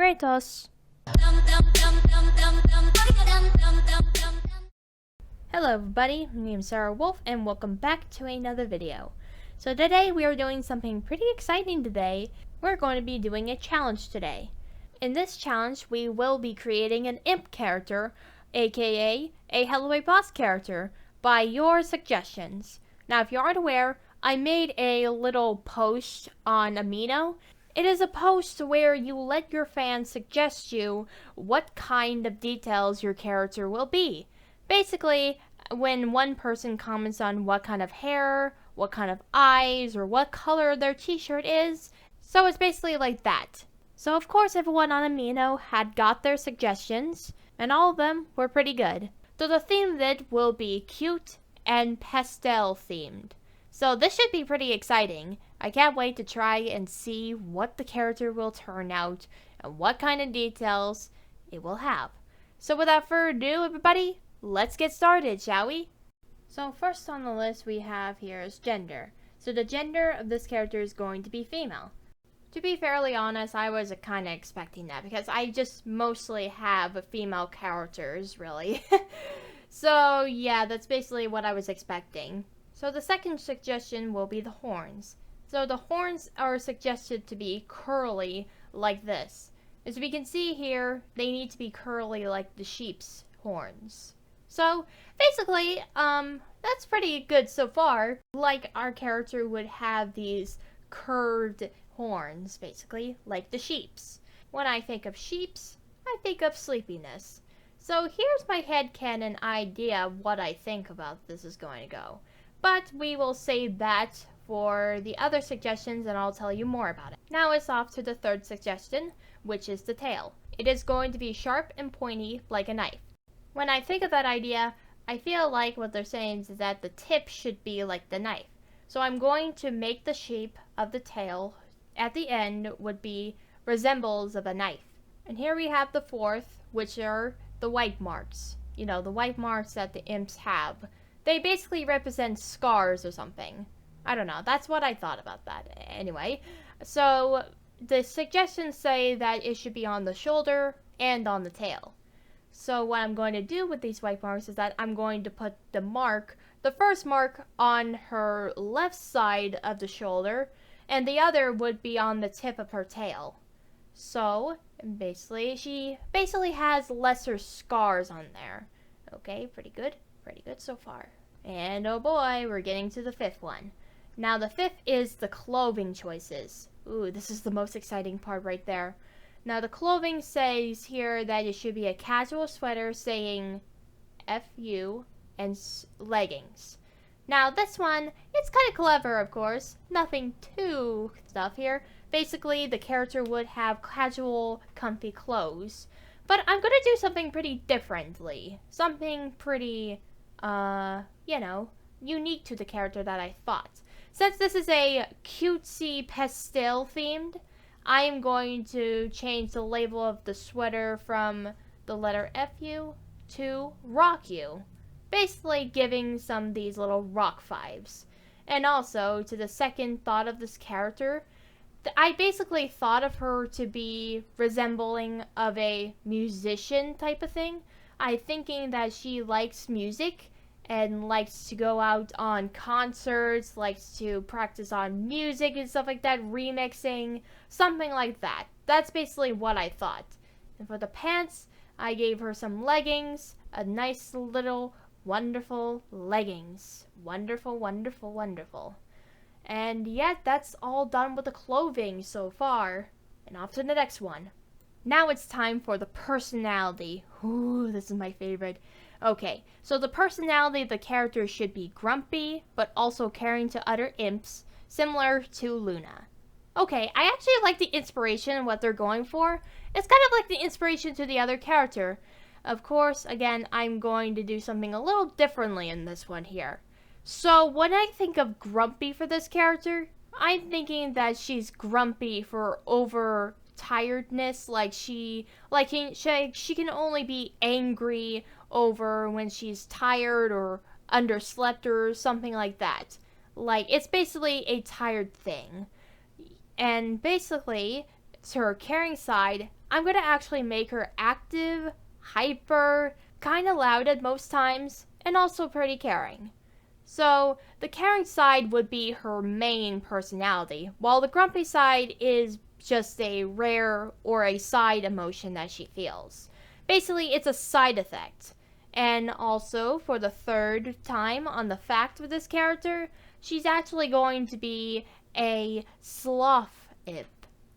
Kratos. Hello everybody, my name is Sarah Wolf and welcome back to another video. So today we are doing something pretty exciting today. We're going to be doing a challenge today. In this challenge we will be creating an imp character, aka a Helluva Boss Character, by your suggestions. Now if you aren't aware, I made a little post on Amino. It is a post where you let your fans suggest you what kind of details your character will be. Basically, when one person comments on what kind of hair, what kind of eyes, or what color their t-shirt is, so it's basically like that. So of course everyone on Amino had got their suggestions, and all of them were pretty good. So the theme of it will be cute and pastel themed. So this should be pretty exciting. I can't wait to try and see what the character will turn out and what kind of details it will have. So without further ado, everybody, let's get started, shall we? So first on the list we have here is gender. So the gender of this character is going to be female. To be fairly honest, I was kind of expecting that because I just mostly have female characters, really. So yeah, that's basically what I was expecting. So the second suggestion will be the horns. So the horns are suggested to be curly like this. As we can see here, they need to be curly like the sheep's horns. So basically, that's pretty good so far. Like our character would have these curved horns, basically, like the sheep's. When I think of sheep's, I think of sleepiness. So here's my headcanon idea of what I think about this is going to go. But we will save that for the other suggestions and I'll tell you more about it. Now it's off to the third suggestion, which is the tail. It is going to be sharp and pointy like a knife. When I think of that idea, I feel like what they're saying is that the tip should be like the knife. So I'm going to make the shape of the tail at the end would be resembles of a knife. And here we have the fourth, which are the white marks. You know, the white marks that the imps have. They basically represent scars or something. I don't know. That's what I thought about that. Anyway, so the suggestions say that it should be on the shoulder and on the tail. So what I'm going to do with these white marks is that I'm going to put the first mark on her left side of the shoulder, and the other would be on the tip of her tail. So basically, she basically has lesser scars on there. Okay, pretty good so far. And oh boy, we're getting to the fifth one. Now the fifth is the clothing choices. Ooh, this is the most exciting part right there. Now the clothing says here that it should be a casual sweater saying FU and leggings. Now this one, it's kind of clever of course. Nothing too stuff here. Basically the character would have casual comfy clothes. But I'm gonna do something pretty differently. Something pretty you know, unique to the character that I thought. Since this is a cutesy pastel themed, I am going to change the label of the sweater from the letter FU to Rock U. Basically giving some of these little rock vibes. And also, to the second thought of this character, I basically thought of her to be resembling of a musician type of thing. I'm thinking that she likes music and likes to go out on concerts, likes to practice on music and stuff like that, remixing, something like that. That's basically what I thought. And for the pants, I gave her some leggings, a nice little wonderful leggings. Wonderful, wonderful, wonderful. And yet, that's all done with the clothing so far. And off to the next one. Now it's time for the personality. Ooh, this is my favorite. Okay, so the personality of the character should be grumpy, but also caring to other imps, similar to Luna. Okay, I actually like the inspiration and what they're going for. It's kind of like the inspiration to the other character. Of course, again, I'm going to do something a little differently in this one here. So when I think of grumpy for this character, I'm thinking that she's grumpy for overtiredness, like she can only be angry over when she's tired or underslept or something like that. Like, it's basically a tired thing. And basically, to her caring side, I'm going to actually make her active, hyper, kind of loud at most times, and also pretty caring. So, the caring side would be her main personality, while the grumpy side is just a rare or a side emotion that she feels. Basically, it's a side effect. And also, for the third time on the fact of this character, she's actually going to be a sloth imp.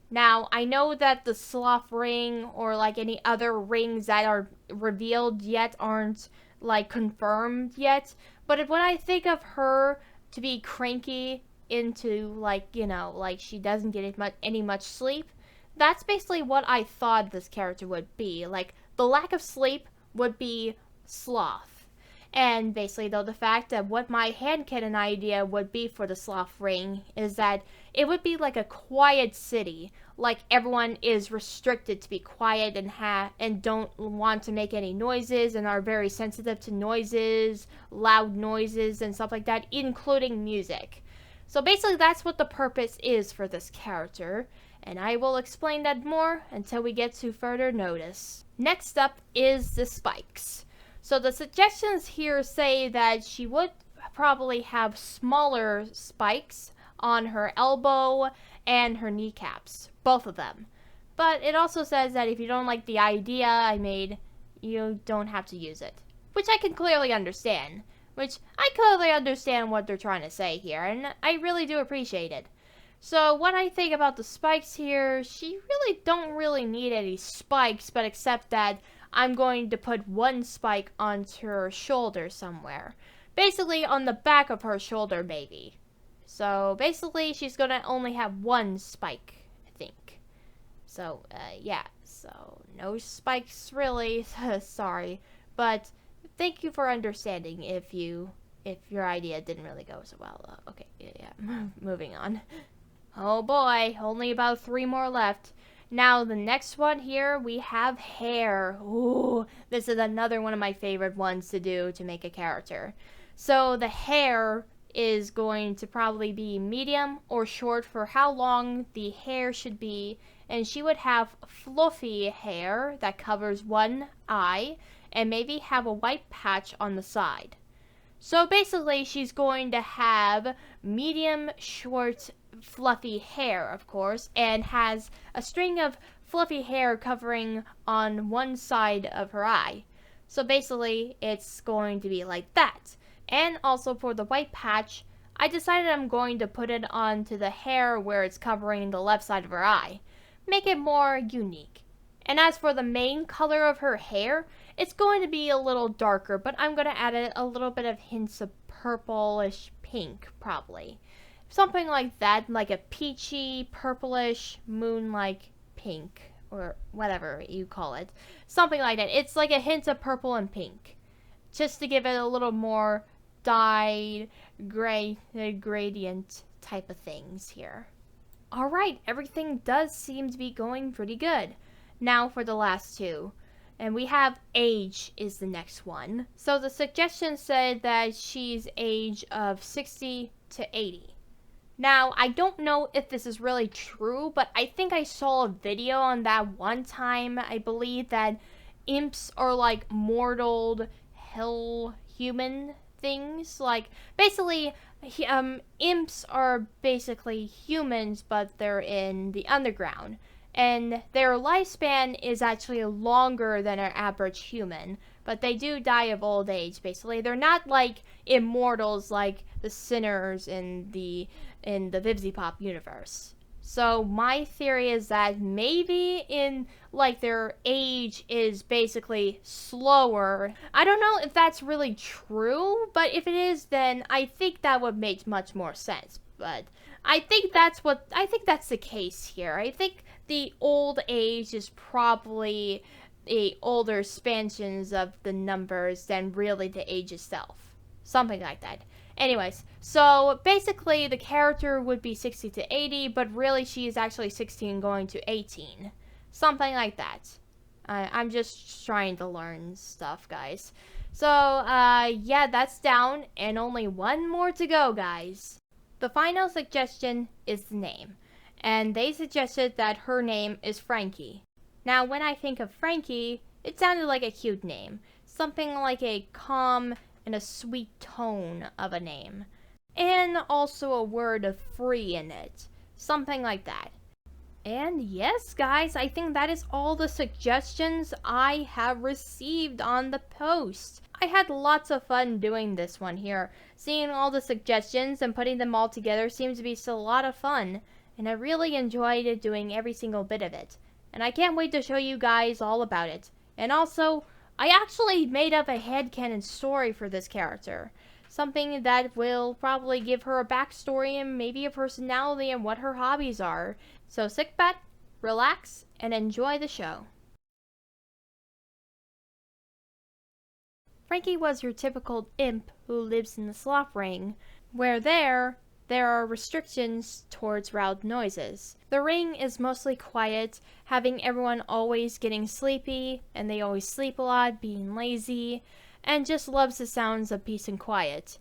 Now, I know that the sloth ring or like any other rings that are revealed yet aren't like confirmed yet, but when I think of her to be cranky into like, like she doesn't get any much sleep, that's basically what I thought this character would be. Like, the lack of sleep would be sloth. And basically, though, the fact that what my handcannon idea would be for the sloth ring is that it would be like a quiet city. Like, everyone is restricted to be quiet and don't want to make any noises and are very sensitive to noises, loud noises, and stuff like that, including music. So basically, that's what the purpose is for this character, and I will explain that more until we get to further notice. Next up is the spikes. So the suggestions here say that she would probably have smaller spikes on her elbow and her kneecaps, both of them. But it also says that if you don't like the idea I made, you don't have to use it, which I can clearly understand. What they're trying to say here, and I really do appreciate it. So what I think about the spikes here, she really don't really need any spikes, but except that I'm going to put one spike onto her shoulder somewhere. Basically on the back of her shoulder, maybe. So basically she's gonna only have one spike, I think. So, yeah. So, no spikes really. Sorry. But thank you for understanding if your idea didn't really go so well. Okay, yeah. Moving on. Oh boy, only about 3 more left. Now, the next one here, we have hair. Ooh, this is another one of my favorite ones to do to make a character. So, the hair is going to probably be medium or short for how long the hair should be. And she would have fluffy hair that covers one eye and maybe have a white patch on the side. So basically, she's going to have medium, short, fluffy hair, of course, and has a string of fluffy hair covering on one side of her eye. So basically, it's going to be like that. And also for the white patch, I decided I'm going to put it onto the hair where it's covering the left side of her eye. Make it more unique. And as for the main color of her hair, it's going to be a little darker, but I'm going to add a little bit of hints of purplish pink, probably. Something like that, like a peachy, purplish, moon-like pink, or whatever you call it. Something like that. It's like a hint of purple and pink, just to give it a little more dyed, gradient type of things here. Alright, everything does seem to be going pretty good. Now for the last two. And we have age is the next one. So the suggestion said that she's age of 60 to 80. Now, I don't know if this is really true, but I think I saw a video on that one time. I believe that imps are like mortal hell human things. Like, basically, imps are basically humans, but they're in the underground. And their lifespan is actually longer than an average human, but they do die of old age, basically. They're not like immortals like the sinners in the Vivzipop universe. So my theory is that maybe in like their age is basically slower. I don't know if that's really true, but if it is, then I think that would make much more sense. But I think that's the case here. I think the old age is probably the older expansions of the numbers than really the age itself. Something like that. Anyways, so basically the character would be 60 to 80, but really she is actually 16 going to 18. Something like that. I'm just trying to learn stuff, guys. So, yeah, that's down, and only one more to go, guys. The final suggestion is the name, and they suggested that her name is Frankie. Now, when I think of Frankie, it sounded like a cute name. Something like a calm and a sweet tone of a name. And also a word of free in it. Something like that. And yes, guys, I think that is all the suggestions I have received on the post. I had lots of fun doing this one here. Seeing all the suggestions and putting them all together seems to be still a lot of fun. And I really enjoyed doing every single bit of it. And I can't wait to show you guys all about it. And also, I actually made up a headcanon story for this character. Something that will probably give her a backstory and maybe a personality and what her hobbies are. So sit back, relax, and enjoy the show. Frankie was your typical imp who lives in the sloth ring, where there are restrictions towards loud noises. The ring is mostly quiet, having everyone always getting sleepy, and they always sleep a lot, being lazy, and just loves the sounds of peace and quiet.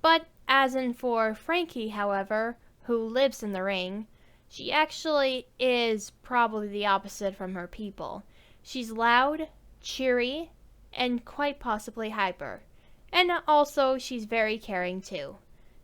But as in for Frankie, however, who lives in the ring, she actually is probably the opposite from her people. She's loud, cheery, and quite possibly hyper. And also, she's very caring too.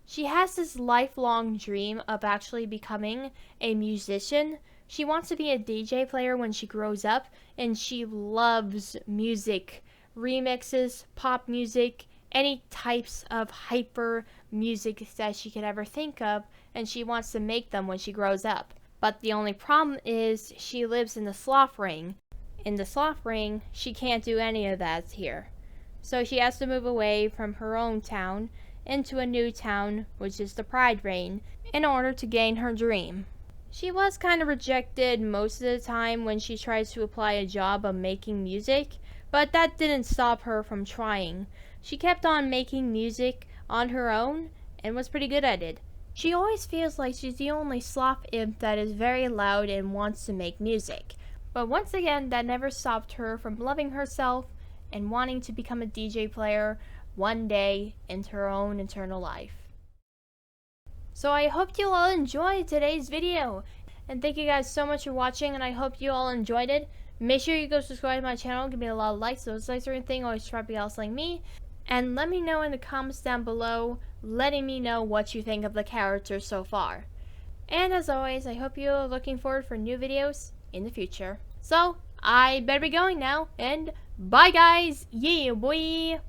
She has this lifelong dream of actually becoming a musician. She wants to be a DJ player when she grows up, and she loves music, remixes, pop music, any types of hyper music that she could ever think of, and she wants to make them when she grows up. But the only problem is she lives in the sloth ring. In the sloth ring, she can't do any of that here. So she has to move away from her own town into a new town, which is the Pride Ring, in order to gain her dream. She was kind of rejected most of the time when she tries to apply a job of making music, but that didn't stop her from trying. She kept on making music on her own and was pretty good at it. She always feels like she's the only sloth imp that is very loud and wants to make music. But once again, that never stopped her from loving herself and wanting to become a DJ player one day into her own eternal life. So I hope you all enjoyed today's video, and thank you guys so much for watching, and I hope you all enjoyed it. Make sure you go subscribe to my channel, give me a lot of likes. Those likes are anything, always try to be else like me. And let me know in the comments down below, letting me know what you think of the character so far. And as always, I hope you are looking forward for new videos in the future. So, I better be going now, and bye guys! Yeah, boy!